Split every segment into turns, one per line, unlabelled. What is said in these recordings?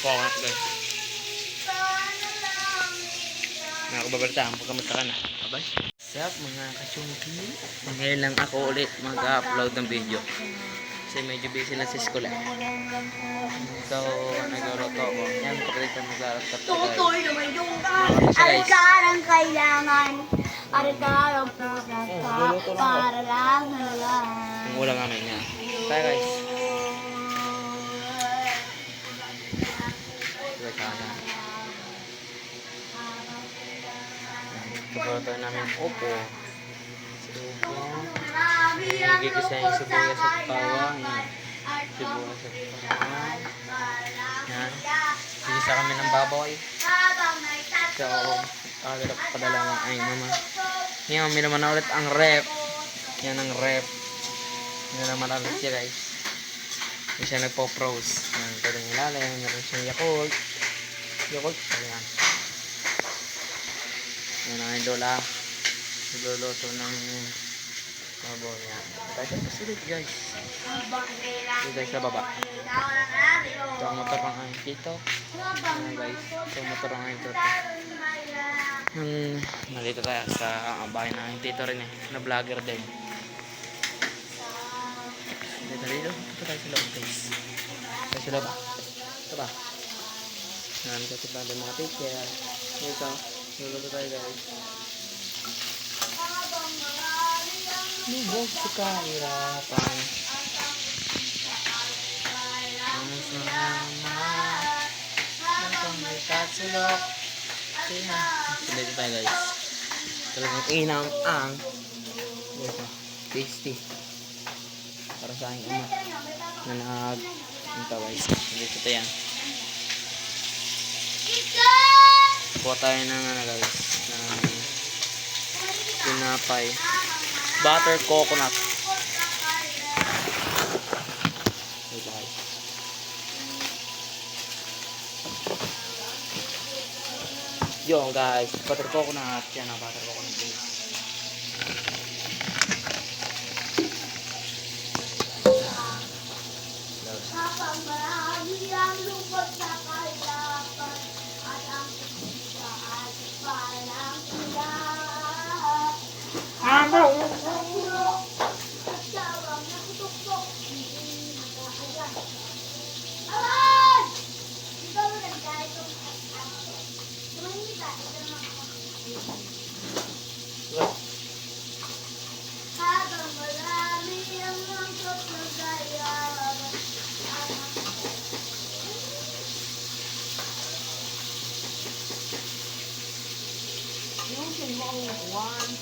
Coconut guys. Nakakababalitaan pag kamusta ka na. Abay. Sup mga kachungki. Ngayon lang ako ulit mag-upload ng video. Kasi medyo busy na sa school. So, nag-roto ako. Yan, kapatid ko mag-roto.
Tutoy na may dunggan. Alika ng kailangan. Alika ng pusa ka. Para lang na lang.
Yung ulang namin niya. Tayo guys. Ito namin upo. So, gigisa yung sibuyas at bawang. Sibuyas at bawang. Yan. Gigisa kami ng baboy. So, padala ng ay mama. Ngayon, may naman na ulit ang rep. Yan ang rep. Yan naman ulit siya guys. Hindi siya nagpo-pros. Yan, ito rin ilalim. Meron siyang Yakult. Yakult. Ayan. Yan ang idola. Nagluluto ng baboy. Yan. Tayo sa ulit guys. Ito guys sa baba. Ito ang motor ng aking tito. Yan guys. Ito ang motor ng aking tito. Nandito tayo sa bahay ng aking tito rin eh. Na vlogger din. Dito. Ito tayo sa loob guys. Tayo sa loob. Ito ba? Yan. Kasi pa ng mga teacher. Dito. Luluto tayo guys. Lubog sa kahirapan. Ang salamat. Ang may katsulok. Dito tayo guys. Talagang inam ang dito. Tasty. Para sa aking ama na nag-ito guys. Dito tayo yan. Kuha tayo ng guys, ng tinapay, butter coconut. Okay guys. Yo guys, butter coconut. Yan ang butter coconut guys.
Kapag marami ang lungkot sa kahirapan at ang pagkakasaan parang ilan. Habang nakatulog at sawang nakutuktok, hindi nakakaya. Awan! Ikaw na nagdahil itong at-at. Tumahita, ito naman ako. Habang marami ang lungkot sa kahirapan. Yung mo one.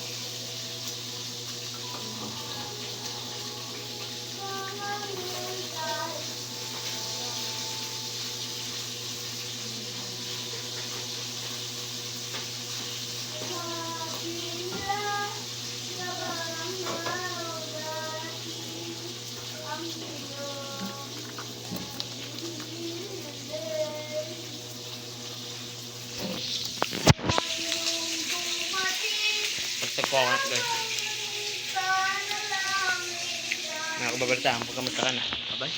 Coconut guys. Nakakababalitaan pag kamusta ka na. Abay.